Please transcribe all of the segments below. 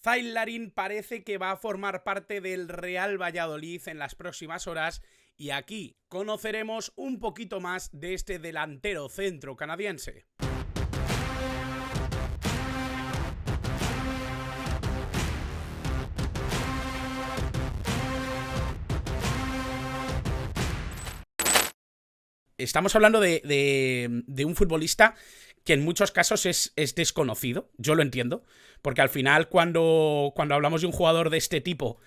Zaid Larin parece que va a formar parte del Real Valladolid en las próximas horas y aquí conoceremos un poquito más de este delantero centro canadiense. Estamos hablando de un futbolista que en muchos casos es desconocido, yo lo entiendo, porque al final cuando hablamos de un jugador de este tipo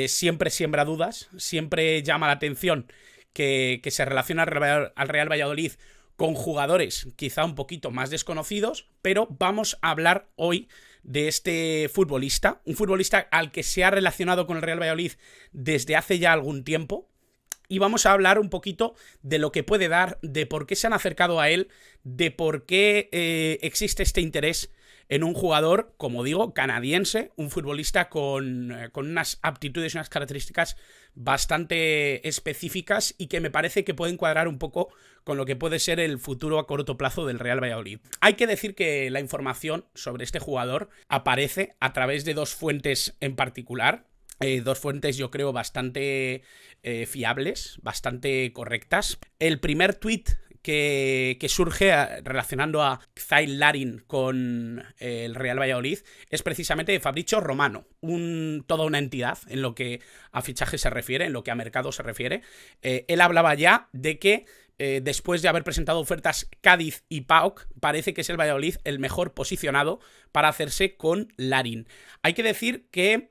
siempre siembra dudas, siempre llama la atención que se relaciona al Real Valladolid con jugadores quizá un poquito más desconocidos, pero vamos a hablar hoy de este futbolista, un futbolista al que se ha relacionado con el Real Valladolid desde hace ya algún tiempo. Y vamos a hablar un poquito de lo que puede dar, de por qué se han acercado a él, de por qué existe este interés en un jugador, como digo, canadiense, un futbolista con unas aptitudes y unas características bastante específicas y que me parece que pueden cuadrar un poco con lo que puede ser el futuro a corto plazo del Real Valladolid. Hay que decir que la información sobre este jugador aparece a través de dos fuentes en particular. Dos fuentes yo creo bastante fiables, bastante correctas. El primer tuit que surge relacionando a Zaid Larin con el Real Valladolid es precisamente de Fabrizio Romano, toda una entidad en lo que a fichaje se refiere, en lo que a mercado se refiere. Él hablaba ya de que después de haber presentado ofertas Cádiz y PAOK, parece que es el Valladolid el mejor posicionado para hacerse con Larin. Hay que decir que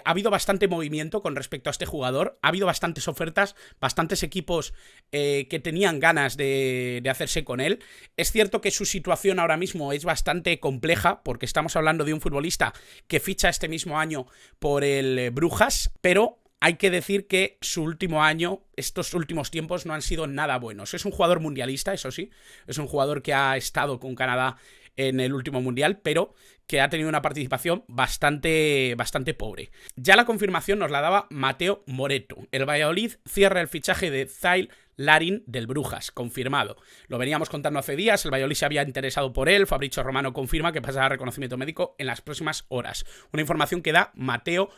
ha habido bastante movimiento con respecto a este jugador, ha habido bastantes ofertas, bastantes equipos que tenían ganas de hacerse con él. Es cierto que su situación ahora mismo es bastante compleja, porque estamos hablando de un futbolista que ficha este mismo año por el Brujas, pero hay que decir que su último año, estos últimos tiempos no han sido nada buenos. Es un jugador mundialista, eso sí, es un jugador que ha estado con Canadá en el último mundial, pero que ha tenido una participación bastante pobre. Ya la confirmación nos la daba Mateo Moreto. El Valladolid cierra el fichaje de Zaid Larin del Brujas, confirmado. Lo veníamos contando hace días, el Valladolid se había interesado por él, Fabrizio Romano confirma que pasará a reconocimiento médico en las próximas horas. Una información que da Mateo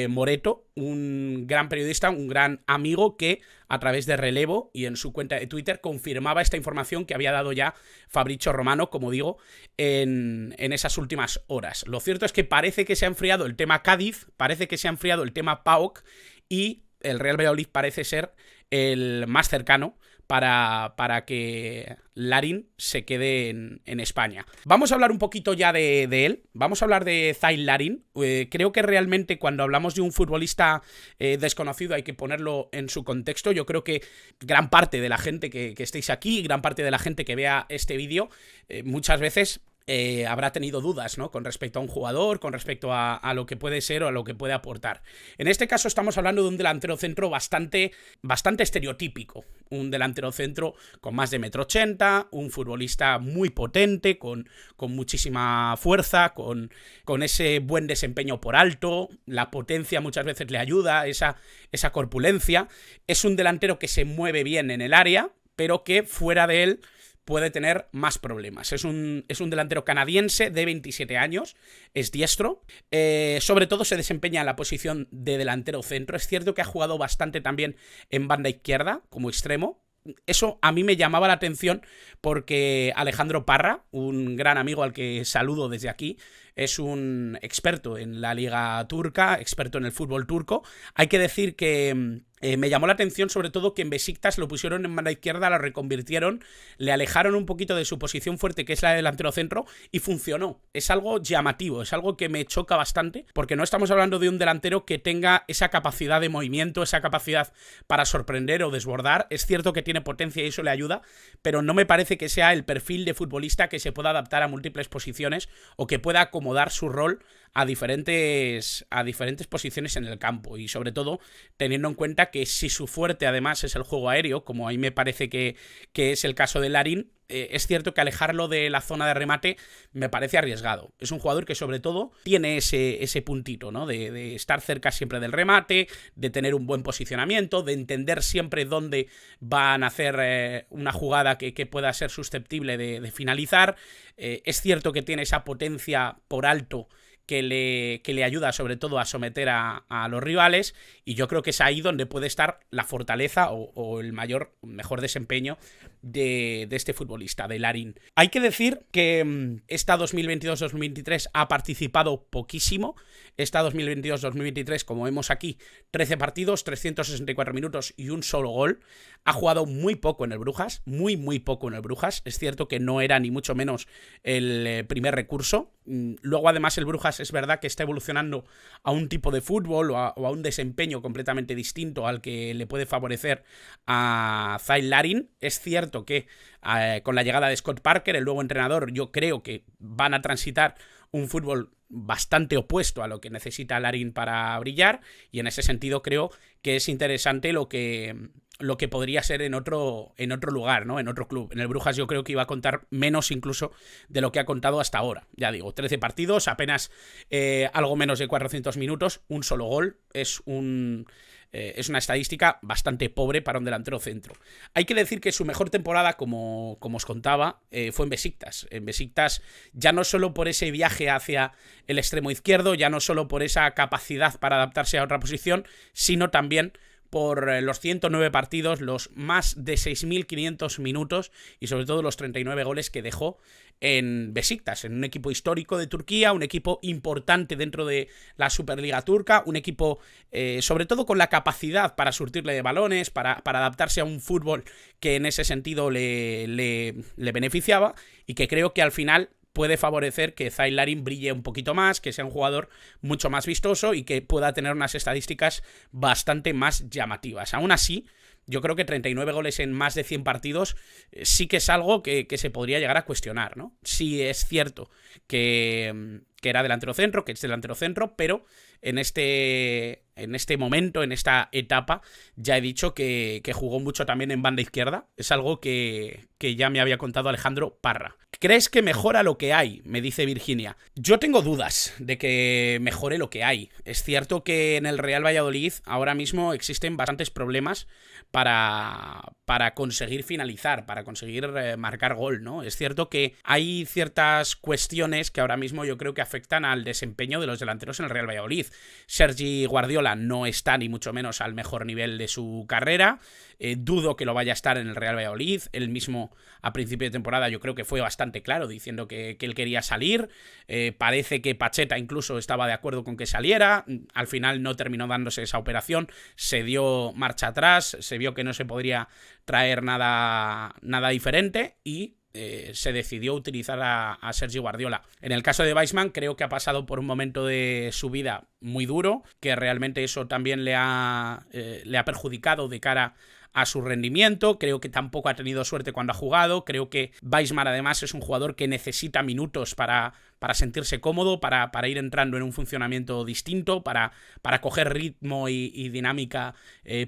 Moreto, un gran periodista, un gran amigo que a través de Relevo y en su cuenta de Twitter confirmaba esta información que había dado ya Fabrizio Romano, como digo, en esas últimas horas. Lo cierto es que parece que se ha enfriado el tema Cádiz, parece que se ha enfriado el tema PAOK y el Real Valladolid parece ser el más cercano para que Larin se quede en España. Vamos a hablar un poquito ya de él, vamos a hablar de Zaid Larin. Creo que realmente cuando hablamos de un futbolista desconocido hay que ponerlo en su contexto. Yo creo que gran parte de la gente que estéis aquí, gran parte de la gente que vea este vídeo, muchas veces habrá tenido dudas, ¿no?, con respecto a un jugador, con respecto a lo que puede ser o a lo que puede aportar. En este caso estamos hablando de un delantero centro bastante estereotípico, un delantero centro con más de 1,80 m, un futbolista muy potente, con muchísima fuerza, con ese buen desempeño por alto, la potencia muchas veces le ayuda, esa corpulencia. Es un delantero que se mueve bien en el área, pero que fuera de él puede tener más problemas. Es un delantero canadiense de 27 años, es diestro, sobre todo se desempeña en la posición de delantero centro. Es cierto que ha jugado bastante también en banda izquierda, como extremo. Eso a mí me llamaba la atención porque Alejandro Parra, un gran amigo al que saludo desde aquí, es un experto en la liga turca, experto en el fútbol turco. Hay que decir que me llamó la atención sobre todo que en Besiktas lo pusieron en banda izquierda, lo reconvirtieron, le alejaron un poquito de su posición fuerte, que es la de delantero centro, y funcionó. Es algo llamativo, es algo que me choca bastante, porque no estamos hablando de un delantero que tenga esa capacidad de movimiento, esa capacidad para sorprender o desbordar. Es cierto que tiene potencia y eso le ayuda, pero no me parece que sea el perfil de futbolista que se pueda adaptar a múltiples posiciones o que pueda acomodar su rol a diferentes posiciones en el campo, y sobre todo teniendo en cuenta que si su fuerte además es el juego aéreo, como ahí me parece que es el caso de Larin, es cierto que alejarlo de la zona de remate me parece arriesgado. Es un jugador que sobre todo tiene ese puntito, ¿no?, de estar cerca siempre del remate, de tener un buen posicionamiento, de entender siempre dónde van a hacer una jugada que pueda ser susceptible de finalizar. Es cierto que tiene esa potencia por alto que le ayuda sobre todo a someter a los rivales, y yo creo que es ahí donde puede estar la fortaleza o el mejor desempeño de este futbolista, de Larin. Hay que decir que esta 2022-2023 ha participado poquísimo. Esta 2022-2023, como vemos aquí, 13 partidos, 364 minutos y un solo gol. Ha jugado muy poco en el Brujas, muy poco en el Brujas. Es cierto que no era ni mucho menos el primer recurso. Luego, además, el Brujas es verdad que está evolucionando a un tipo de fútbol o a un desempeño completamente distinto al que le puede favorecer a Zyle Larin. Es cierto que con la llegada de Scott Parker, el nuevo entrenador, yo creo que van a transitar un fútbol bastante opuesto a lo que necesita Larin para brillar, y en ese sentido creo que es interesante lo que podría ser en otro lugar, ¿no? En otro club. En el Brujas yo creo que iba a contar menos incluso de lo que ha contado hasta ahora. Ya digo, 13 partidos, apenas algo menos de 400 minutos, un solo gol. Es una estadística bastante pobre para un delantero centro. Hay que decir que su mejor temporada, como os contaba, fue en Besiktas. En Besiktas, ya no solo por ese viaje hacia el extremo izquierdo, ya no solo por esa capacidad para adaptarse a otra posición, sino también por los 109 partidos, los más de 6.500 minutos y sobre todo los 39 goles que dejó en Besiktas, en un equipo histórico de Turquía, un equipo importante dentro de la Superliga turca, un equipo sobre todo con la capacidad para surtirle de balones, para adaptarse a un fútbol que en ese sentido le beneficiaba, y que creo que al final puede favorecer que Zyle Larin brille un poquito más, que sea un jugador mucho más vistoso y que pueda tener unas estadísticas bastante más llamativas. Aún así, yo creo que 39 goles en más de 100 partidos sí que es algo que se podría llegar a cuestionar, ¿no? Sí es cierto que era delantero centro, que es delantero centro, pero en este momento, en esta etapa, ya he dicho que jugó mucho también en banda izquierda. Es algo que ya me había contado Alejandro Parra. ¿Crees que mejora lo que hay?, me dice Virginia. Yo tengo dudas de que mejore lo que hay. Es cierto que en el Real Valladolid ahora mismo existen bastantes problemas para conseguir finalizar, para conseguir marcar gol, ¿no? Es cierto que hay ciertas cuestiones que ahora mismo yo creo que afectan al desempeño de los delanteros en el Real Valladolid. Sergi Guardiola no está ni mucho menos al mejor nivel de su carrera. Dudo que lo vaya a estar en el Real Valladolid. Él mismo a principio de temporada yo creo que fue bastante claro diciendo que él quería salir. Parece que Pacheta incluso estaba de acuerdo con que saliera. Al final no terminó dándose esa operación. Se dio marcha atrás. Se vio que no se podría traer nada diferente y se decidió utilizar a Sergi Guardiola. En el caso de Weissman, creo que ha pasado por un momento de su vida muy duro, que realmente eso también le ha perjudicado de cara a su rendimiento. Creo que tampoco ha tenido suerte cuando ha jugado. Creo que Weissman además es un jugador que necesita minutos para sentirse cómodo, para ir entrando en un funcionamiento distinto, para coger ritmo y dinámica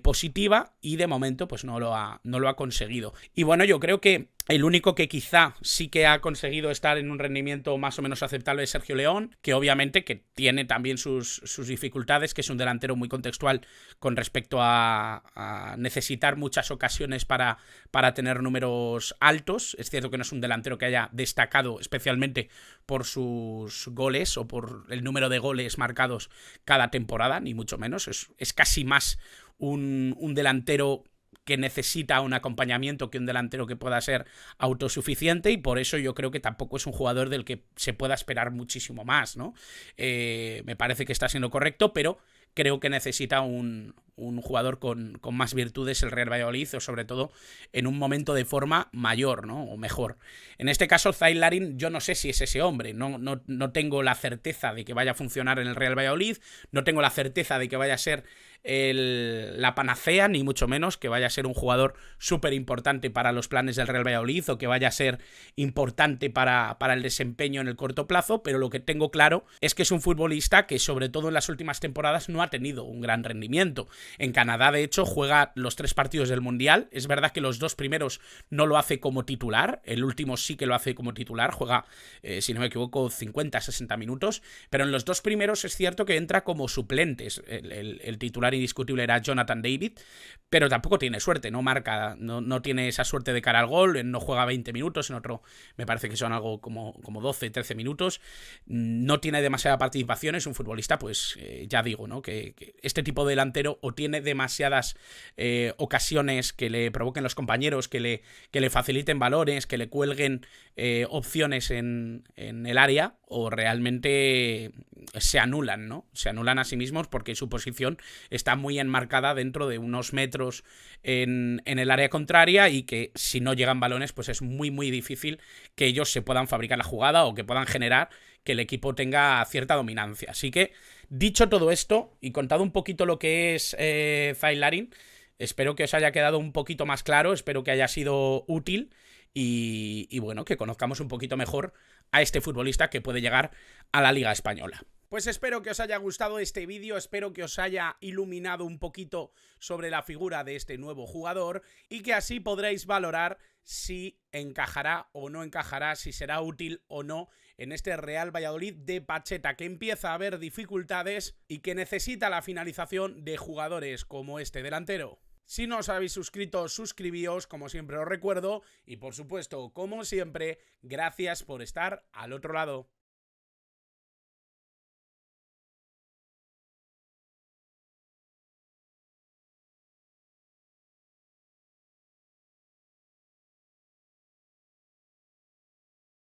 positiva, y de momento pues no lo ha conseguido. Y bueno, yo creo que el único que quizá sí que ha conseguido estar en un rendimiento más o menos aceptable es Sergio León, que obviamente que tiene también sus dificultades, que es un delantero muy contextual con respecto a necesitar muchas ocasiones para tener números altos. Es cierto que no es un delantero que haya destacado especialmente por sus goles o por el número de goles marcados cada temporada, ni mucho menos. Es casi más un delantero que necesita un acompañamiento que un delantero que pueda ser autosuficiente, y por eso yo creo que tampoco es un jugador del que se pueda esperar muchísimo más, ¿no? Me parece que está siendo correcto, pero creo que necesita un jugador con más virtudes el Real Valladolid, o sobre todo en un momento de forma mayor, ¿no? O mejor. En este caso, Zyle Larin, yo no sé si es ese hombre. No tengo la certeza de que vaya a funcionar en el Real Valladolid. No tengo la certeza de que vaya a ser la panacea, ni mucho menos que vaya a ser un jugador súper importante para los planes del Real Valladolid, o que vaya a ser importante para el desempeño en el corto plazo, pero lo que tengo claro es que es un futbolista que sobre todo en las últimas temporadas no no ha tenido un gran rendimiento. En Canadá, de hecho, juega los 3 partidos del Mundial. Es verdad que los 2 primeros no lo hace como titular, el último sí que lo hace como titular, juega, si no me equivoco, 50-60 minutos, pero en los 2 primeros es cierto que entra como suplentes. El titular indiscutible era Jonathan David, pero tampoco tiene suerte, no marca, no tiene esa suerte de cara al gol, no juega 20 minutos, en otro me parece que son algo como 12-13 minutos, no tiene demasiada participación, es un futbolista, pues ya digo, ¿no? Que este tipo de delantero o tiene demasiadas ocasiones que le provoquen los compañeros, que le faciliten balones, que le cuelguen opciones en el área, o realmente se anulan, ¿no? Se anulan a sí mismos porque su posición está muy enmarcada dentro de unos metros en el área contraria, y que si no llegan balones, pues es muy muy difícil que ellos se puedan fabricar la jugada o que puedan generar que el equipo tenga cierta dominancia. Así que, dicho todo esto y contado un poquito lo que es Zaid Larin, espero que os haya quedado un poquito más claro, espero que haya sido útil y bueno, que conozcamos un poquito mejor a este futbolista que puede llegar a la Liga Española. Pues espero que os haya gustado este vídeo, espero que os haya iluminado un poquito sobre la figura de este nuevo jugador y que así podréis valorar si encajará o no encajará, si será útil o no en este Real Valladolid de Pacheta, que empieza a haber dificultades y que necesita la finalización de jugadores como este delantero. Si no os habéis suscrito, suscribíos, como siempre os recuerdo, y por supuesto, como siempre, gracias por estar al otro lado.